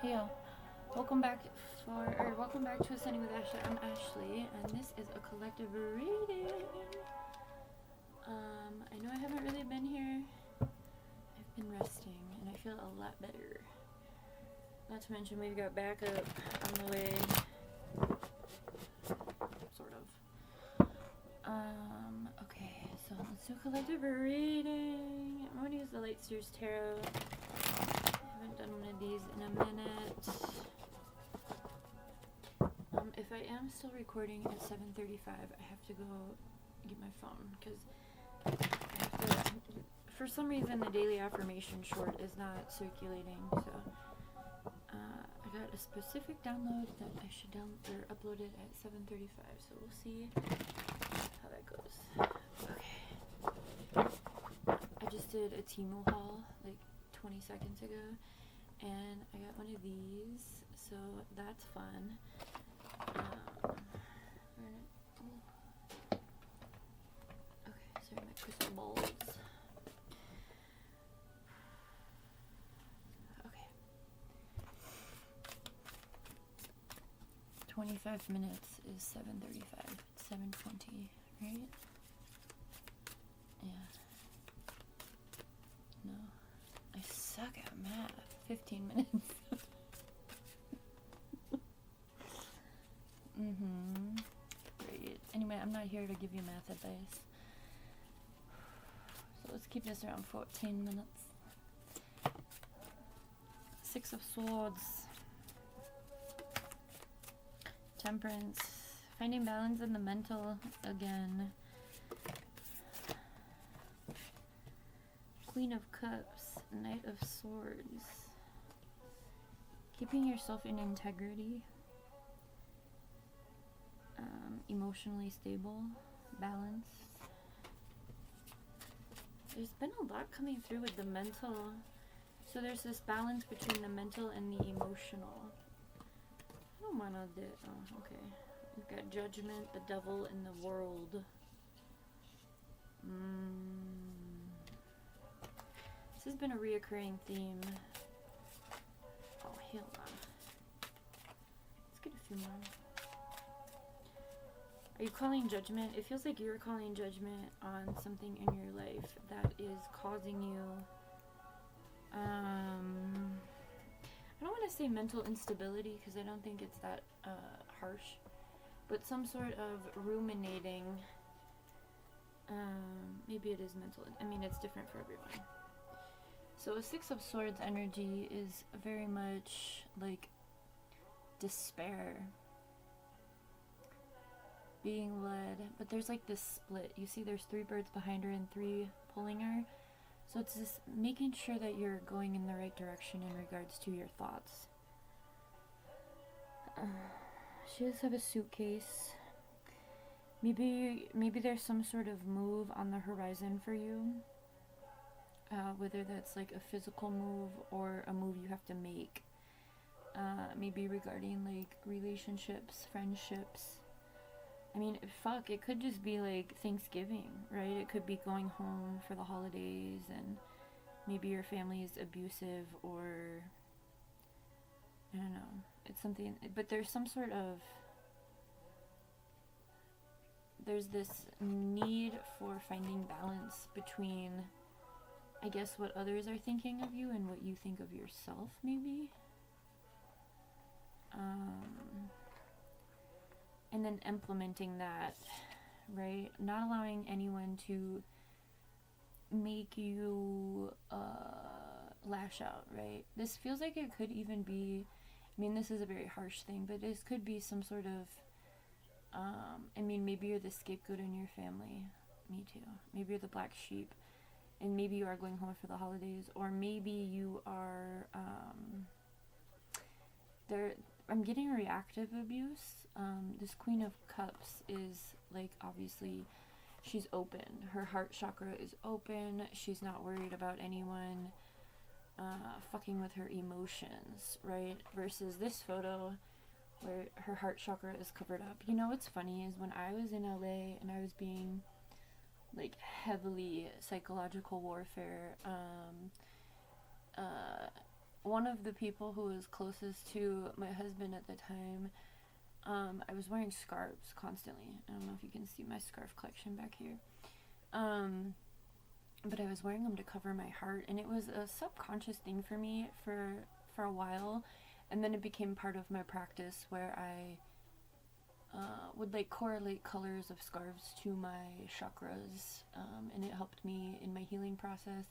Hey y'all, welcome back to Ascending with Ashley. I'm Ashley, and this is a collective reading. I know I haven't really been here. I've been resting, and I feel a lot better. Not to mention we've got backup on the way, sort of. Okay, so let's do a collective reading. I'm gonna use the Light Steers Tarot. I haven't done one of these in a minute. If I am still recording at 7:35, I have to go get my phone because for some reason the daily affirmation short is not circulating. So I got a specific download that I should upload it at 7:35. So we'll see how that goes. Okay. I just did a Temu haul like 20 seconds ago, and I got one of these, so that's fun. Okay, sorry, my crystal balls. Okay. 25 minutes is 7:35. It's 7:20, right? Yeah. No. I suck at math. 15 minutes. Great. Anyway, I'm not here to give you math advice. So let's keep this around 14 minutes. Six of Swords. Temperance. Finding balance in the mental again. Queen of Cups. Knight of Swords. Keeping yourself in integrity. Emotionally stable, balanced. There's been a lot coming through with the mental. So there's this balance between the mental and the emotional. I don't want to do. Oh, okay. We've got Judgment, the Devil, and the World. This has been a reoccurring theme. Oh, hell on. Let's get a few more. Are you calling judgment? It feels like you're calling judgment on something in your life that is causing you, I don't want to say mental instability because I don't think it's that harsh, but some sort of ruminating. Maybe it is mental. I mean, it's different for everyone. So a Six of Swords energy is very much like despair. Being led, but there's like this split. You see there's 3 birds behind her and 3 pulling her. So it's just making sure that you're going in the right direction in regards to your thoughts. She does have a suitcase. Maybe there's some sort of move on the horizon for you. Whether that's like a physical move or a move you have to make. Maybe regarding like relationships, friendships. I mean, fuck, it could just be like Thanksgiving, right? It could be going home for the holidays and maybe your family is abusive or I don't know. It's something, but there's some sort of, there's this need for finding balance between, I guess, what others are thinking of you and what you think of yourself, maybe. And then implementing that, right? Not allowing anyone to make you lash out, right? This feels like it could even be, I mean, this is a very harsh thing, but this could be some sort of, I mean, maybe you're the scapegoat in your family. Me too. Maybe you're the black sheep, and maybe you are going home for the holidays, or maybe you are, I'm getting reactive abuse. This Queen of Cups is like, obviously, she's open. Her heart chakra is open. She's not worried about anyone fucking with her emotions, right? Versus this photo where her heart chakra is covered up. You know what's funny is when I was in LA and I was being like heavily psychological warfare, one of the people who was closest to my husband at the time, I was wearing scarves constantly. I don't know if you can see my scarf collection back here. But I was wearing them to cover my heart, and it was a subconscious thing for me for a while, and then it became part of my practice where I would like correlate colors of scarves to my chakras, and it helped me in my healing process.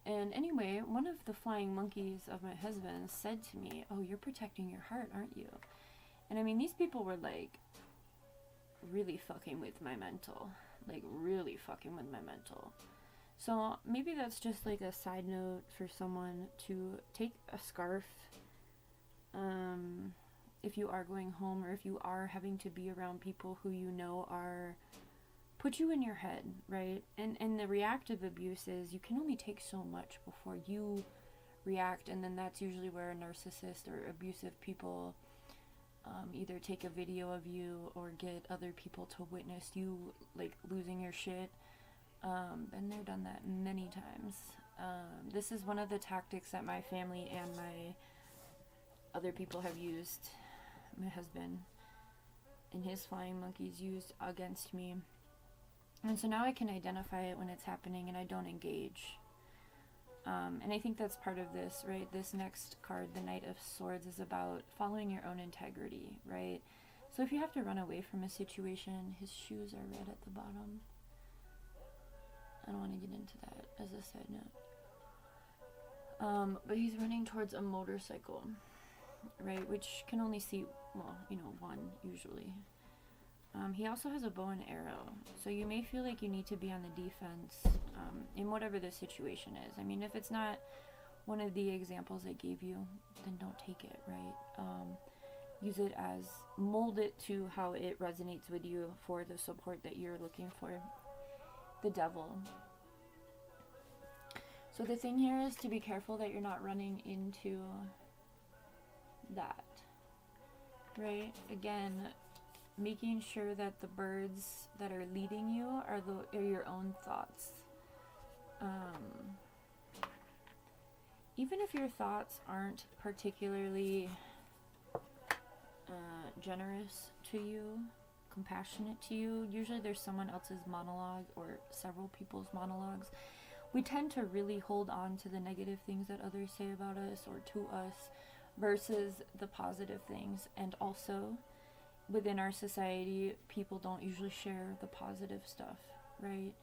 And anyway, one of the flying monkeys of my husband said to me, "Oh, you're protecting your heart, aren't you?" And I mean, these people were like really fucking with my mental. Like really fucking with my mental. So maybe that's just like a side note for someone to take a scarf if you are going home, or if you are having to be around people who you know are put you in your head, right? And the reactive abuse is you can only take so much before you react, and then that's usually where a narcissist or abusive people either take a video of you or get other people to witness you like losing your shit. And they've done that many times. This is one of the tactics that my family and my other people have used. My husband and his flying monkeys used against me. And so now I can identify it when it's happening and I don't engage. And I think that's part of this, right? This next card, the Knight of Swords, is about following your own integrity, right? So if you have to run away from a situation, his shoes are red at the bottom. I don't want to get into that as a side note. But he's running towards a motorcycle, right? Which can only seat, well, one usually. He also has a bow and arrow. So you may feel like you need to be on the defense in whatever the situation is. I mean, if it's not one of the examples I gave you, then don't take it, right? Use it as, mold it to how it resonates with you for the support that you're looking for. The Devil. So the thing here is to be careful that you're not running into that, right? Again, making sure that the birds that are leading you are your own thoughts. Even if your thoughts aren't particularly generous to you, compassionate to you, usually there's someone else's monologue or several people's monologues. We tend to really hold on to the negative things that others say about us or to us versus the positive things. And also, within our society, people don't usually share the positive stuff, right?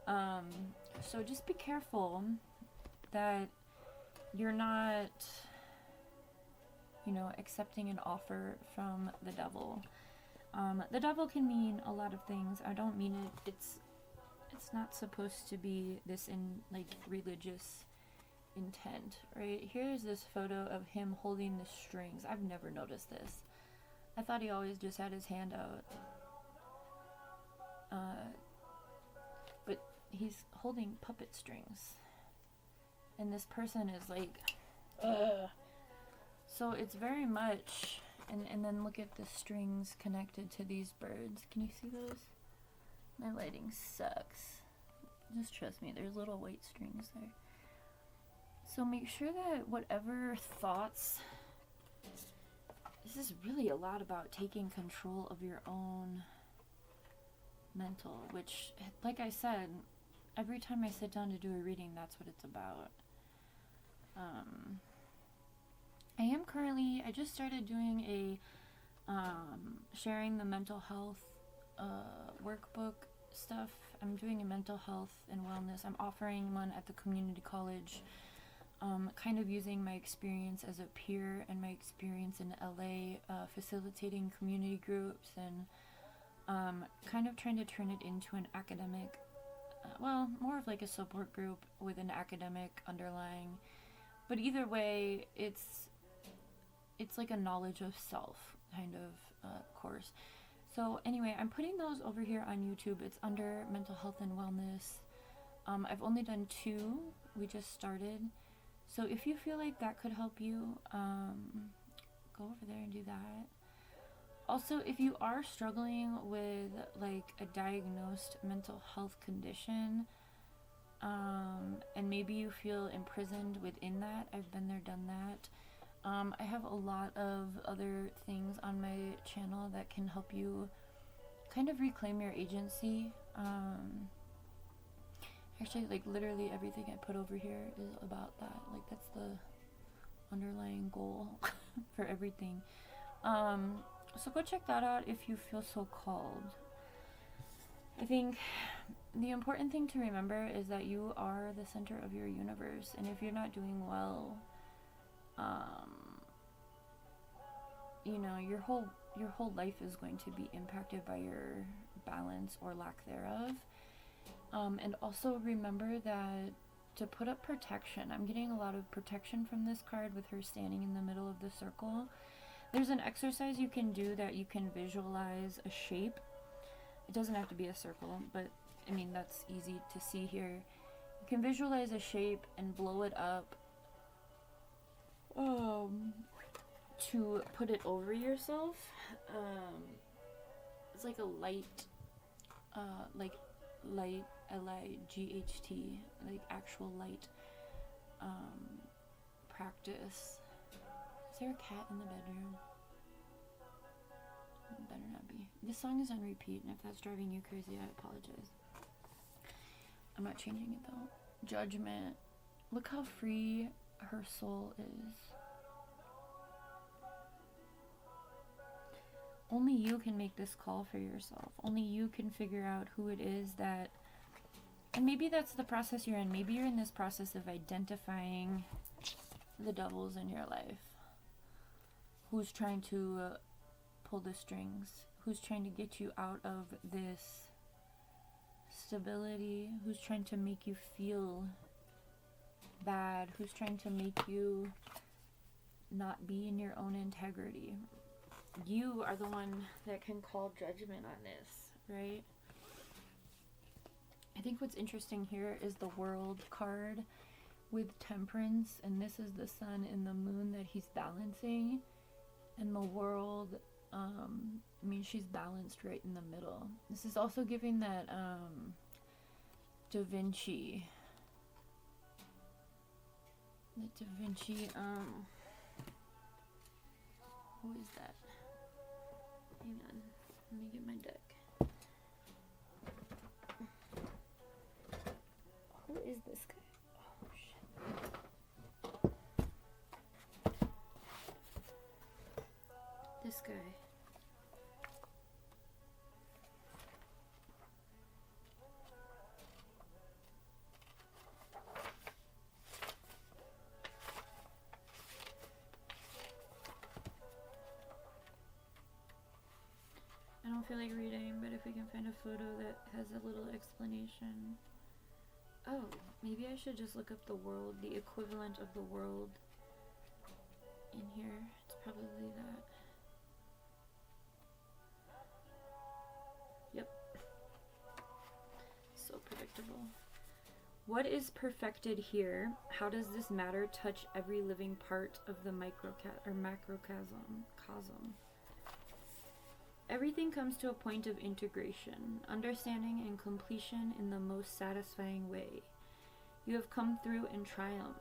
So just be careful that you're not, accepting an offer from the devil. The devil can mean a lot of things. I don't mean it. It's not supposed to be this in like religious intent, right? Here's this photo of him holding the strings. I've never noticed this. I thought he always just had his hand out. But he's holding puppet strings. And this person is like, ugh. So it's very much, and then look at the strings connected to these birds. Can you see those? My lighting sucks. Just trust me, there's little white strings there. So make sure that whatever thoughts, this is really a lot about taking control of your own mental, which, like I said, every time I sit down to do a reading, that's what it's about. I just started doing a sharing the mental health workbook stuff. I'm doing a mental health and wellness. I'm offering one at the community college, kind of using my experience as a peer and my experience in LA, facilitating community groups and kind of trying to turn it into an academic, more of like a support group with an academic underlying. But either way, it's like a knowledge of self kind of course. So anyway, I'm putting those over here on YouTube. It's under mental health and wellness. I've only done 2. We just started. So if you feel like that could help you, go over there and do that. Also, if you are struggling with like a diagnosed mental health condition, And maybe you feel imprisoned within that. I've been there, done that. I have a lot of other things on my channel that can help you kind of reclaim your agency. Actually, like, literally everything I put over here is about that. Like, that's the underlying goal for everything. So go check that out if you feel so called. I think the important thing to remember is that you are the center of your universe, and if you're not doing well, you know, your whole life is going to be impacted by your balance or lack thereof. And also remember that to put up protection, I'm getting a lot of protection from this card with her standing in the middle of the circle. There's an exercise you can do that you can visualize a shape. It doesn't have to be a circle, but I mean, that's easy to see here. You can visualize a shape and blow it up to put it over yourself. It's like a light, like light, L-I-G-H-T, like actual light practice. Is there a cat in the bedroom? Better not be. This song is on repeat, and if that's driving you crazy, I apologize. I'm not changing it though. Judgment. Look how free her soul is. Only you can make this call for yourself. Only you can figure out who it is that... And maybe that's the process you're in. Maybe you're in this process of identifying the devils in your life. Who's trying to pull the strings? Who's trying to get you out of this stability? Who's trying to make you feel bad? Who's trying to make you not be in your own integrity? You are the one that can call judgment on this, right? I think what's interesting here is the World card with Temperance, and this is the sun and the moon that he's balancing. And the World, I mean, she's balanced right in the middle. This is also giving that Da Vinci. The Da Vinci, who is that? Hang on, let me get my deck. Who is this guy? Oh, shit. This guy. I don't feel like reading, but if we can find a photo that has a little explanation. Oh, maybe I should just look up the World, the equivalent of the World in here. It's probably that. Yep. So predictable. What is perfected here? How does this matter touch every living part of the macrocosm? Everything comes to a point of integration, understanding, and completion in the most satisfying way. You have come through and triumphed.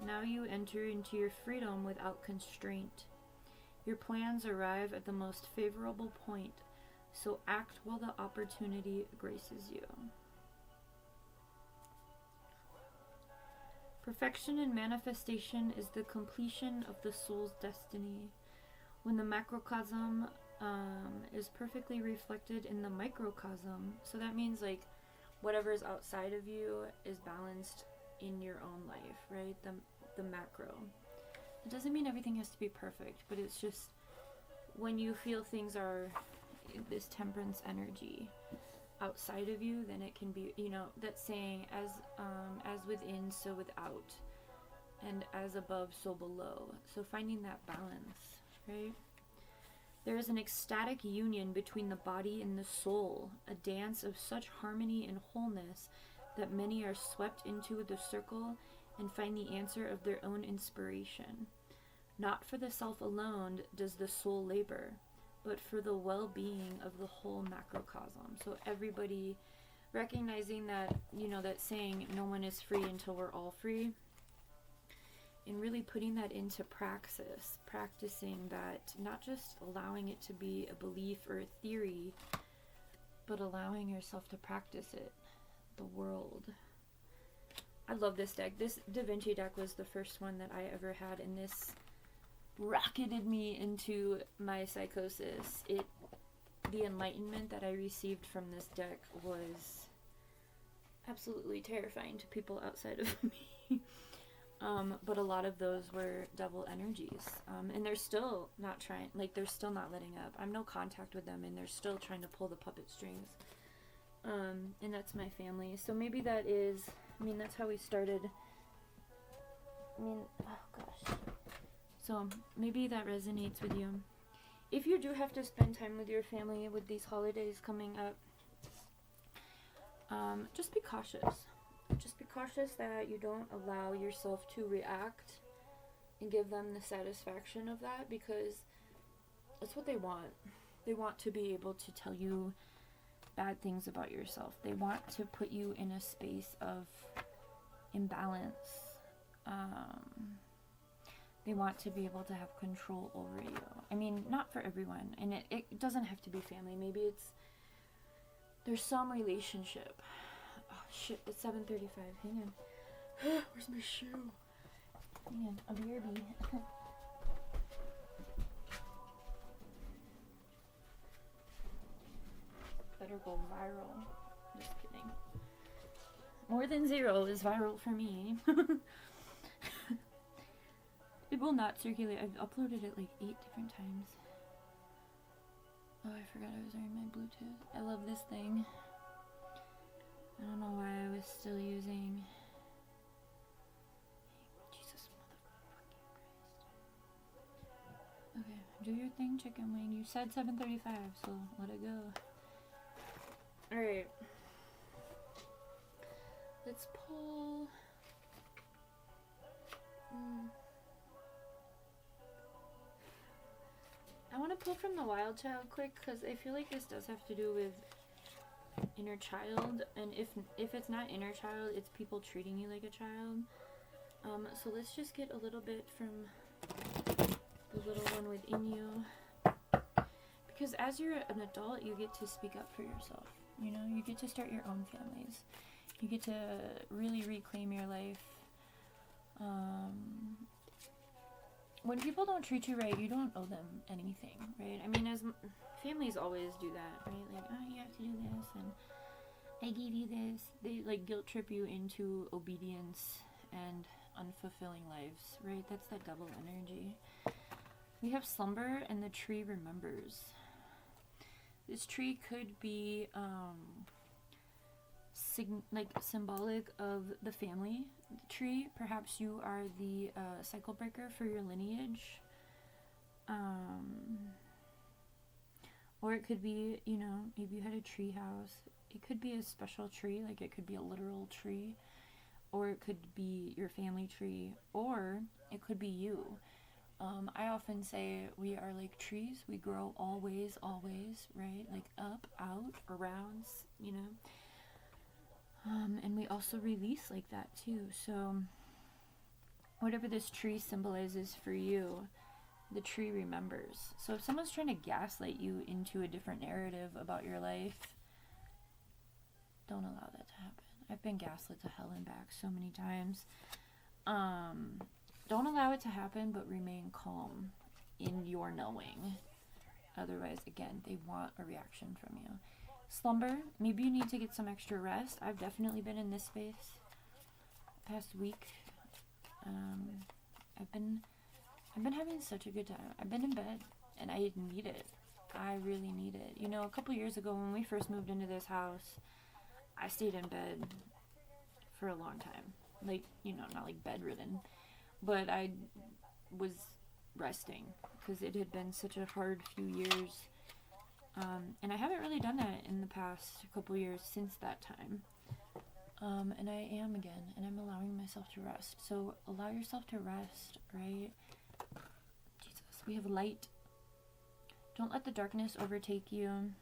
Now you enter into your freedom without constraint. Your plans arrive at the most favorable point, so act while the opportunity graces you. Perfection and manifestation is the completion of the soul's destiny. When the macrocosm is perfectly reflected in the microcosm, so that means like whatever is outside of you is balanced in your own life, right? The macro. It doesn't mean everything has to be perfect, but it's just when you feel things are this temperance energy outside of you, then it can be, you know, that saying, as within, so without, and as above, so below. So finding that balance, right? There is an ecstatic union between the body and the soul, a dance of such harmony and wholeness that many are swept into the circle and find the answer of their own inspiration. Not for the self alone does the soul labor, but for the well-being of the whole macrocosm. So everybody, recognizing that, you know, that saying, no one is free until we're all free, and really putting that into praxis, practicing that, not just allowing it to be a belief or a theory, but allowing yourself to practice it, the world. I love this deck. This Da Vinci deck was the first one that I ever had, and this rocketed me into my psychosis. The enlightenment that I received from this deck was absolutely terrifying to people outside of me. But a lot of those were devil energies. And they're still not trying, like, they're still not letting up. I'm no contact with them, and they're still trying to pull the puppet strings. And that's my family. So maybe that is, I mean, that's how we started. I mean, oh gosh. So maybe that resonates with you. If you do have to spend time with your family with these holidays coming up, just be cautious. Just be cautious that you don't allow yourself to react and give them the satisfaction of that, because that's what they want. They want to be able to tell you bad things about yourself. They want to put you in a space of imbalance. They want to be able to have control over you. I mean, not for everyone, and it doesn't have to be family. Maybe there's some relationship. Oh shit, it's 7:35. Hang on. Where's my shoe? Hang on, a BRB. Better go viral. Just kidding. More than 0 is viral for me. It will not circulate. I've uploaded it like 8 different times. Oh, I forgot I was wearing my Bluetooth. I love this thing. I don't know why I was still using... Jesus motherfucking Christ. Okay, do your thing, chicken wing. You said 7:35, so let it go. Alright. Let's pull... I want to pull from the Wild Child quick, because I feel like this does have to do with inner child, and if it's not inner child, it's people treating you like a child. So let's just get a little bit from the little one within you, because as you're an adult, you get to speak up for yourself. You know, you get to start your own families. You get to really reclaim your life. When people don't treat you right, you don't owe them anything, right? I mean, as families always do that, right? Like, oh, you have to do this, and I gave you this. They, like, guilt trip you into obedience and unfulfilling lives, right? That's that double energy. We have slumber, and the tree remembers. This tree could be, symbolic of the family tree. Perhaps you are the cycle breaker for your lineage, or it could be, you know, maybe you had a tree house. It could be a special tree, like it could be a literal tree, or it could be your family tree, or it could be you. I often say we are like trees. We grow always, right? Like up, out, around, you know. And we also release like that too. So whatever this tree symbolizes for you, the tree remembers. So if someone's trying to gaslight you into a different narrative about your life, don't allow that to happen. I've been gaslit to hell and back so many times. Don't allow it to happen, but remain calm in your knowing. Otherwise, again, they want a reaction from you. Slumber, maybe you need to get some extra rest. I've definitely been in this space past week. I've been having such a good time. I've been in bed, and I need it. I really need it. You know, a couple years ago when we first moved into this house, I stayed in bed for a long time. Like, you know, not like bedridden, but I was resting because it had been such a hard few years. And I haven't really done that in the past couple years since that time. And I am again, and I'm allowing myself to rest. So allow yourself to rest, right? Jesus, we have light. Don't let the darkness overtake you.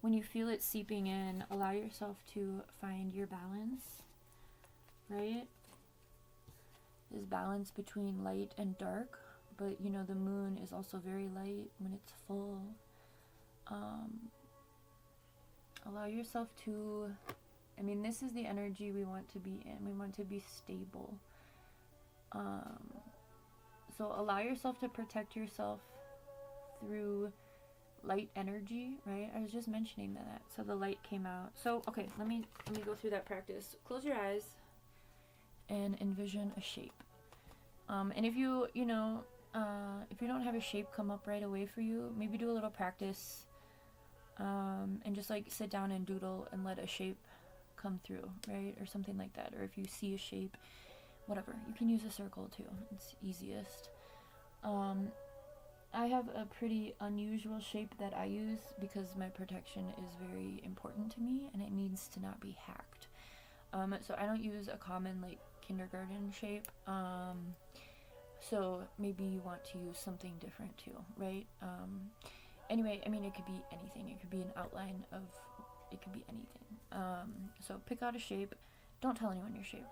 when you feel it seeping in, allow yourself to find your balance, right? This balance between light and dark, but you know, the moon is also very light when it's full. Allow yourself to, I mean, this is the energy we want to be in. We want to be stable. So allow yourself to protect yourself through light energy, right? I was just mentioning that. So the light came out. So, okay, let me go through that practice. Close your eyes and envision a shape. And if you don't have a shape come up right away for you, maybe do a little practice, and just like sit down and doodle and let a shape come through, right? Or something like that. Or if you see a shape, whatever, you can use a circle too. It's easiest. I have a pretty unusual shape that I use because my protection is very important to me and it needs to not be hacked. So I don't use a common like kindergarten shape. So maybe you want to use something different too, right? Anyway, I mean, it could be anything. It could be an outline of, it could be anything. So pick out a shape. Don't tell anyone your shape.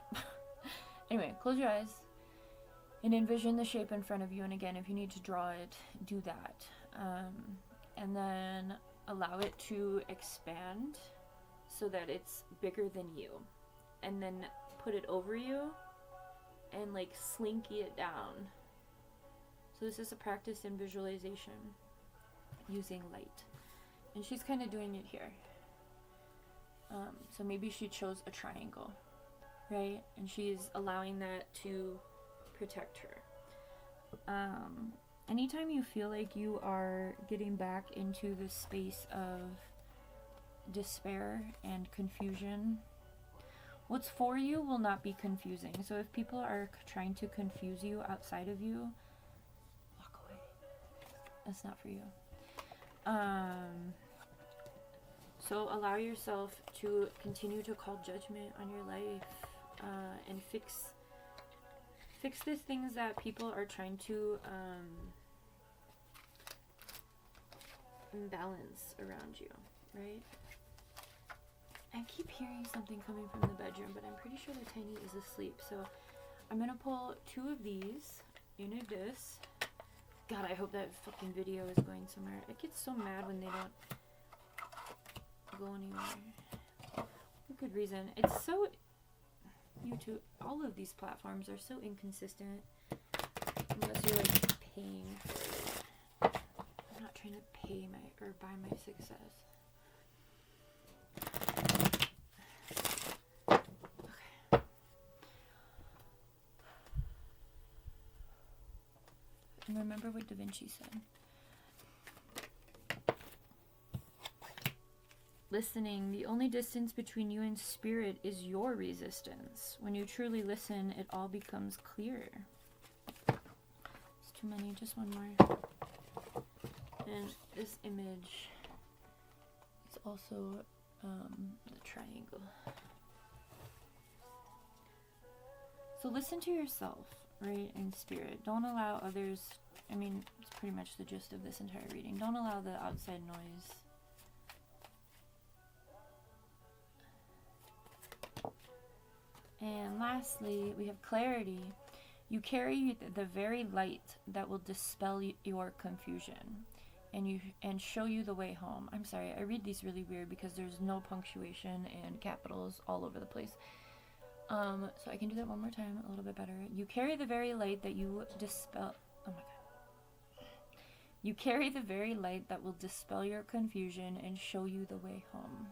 Anyway, close your eyes and envision the shape in front of you. And again, if you need to draw it, do that. And then allow it to expand so that it's bigger than you. And then put it over you and like slinky it down. So this is a practice in visualization using light. And she's kind of doing it here. So maybe she chose a triangle, right? And she's allowing that to protect her. Anytime you feel like you are getting back into this space of despair and confusion, what's for you will not be confusing. So if people are trying to confuse you outside of you, walk away. That's not for you. So allow yourself to continue to call judgment on your life, and fix the things that people are trying to imbalance around you, right? I keep hearing something coming from the bedroom, but I'm pretty sure the tiny is asleep. So I'm gonna pull 2 of these in a disc. God, I hope that fucking video is going somewhere. I get so mad when they don't go anywhere. For good reason. It's so... YouTube, all of these platforms are so inconsistent. Unless you're like paying for it. I'm not trying to pay my, or buy my success. Okay. And remember what Da Vinci said. Listening, the only distance between you and spirit is your resistance. When you truly listen, it all becomes clear. It's too many, just one more. And this image is also the triangle. So listen to yourself, right, in spirit. Don't allow others, I mean, it's pretty much the gist of this entire reading. Don't allow the outside noise. And lastly, we have clarity. You carry the very light that will dispel your confusion and show you the way home. I'm sorry, I read these really weird because there's no punctuation and capitals all over the place. So I can do that one more time a little bit better. You carry the very light that you dispel... Oh my god. You carry the very light that will dispel your confusion and show you the way home.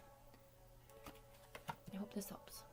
I hope this helps.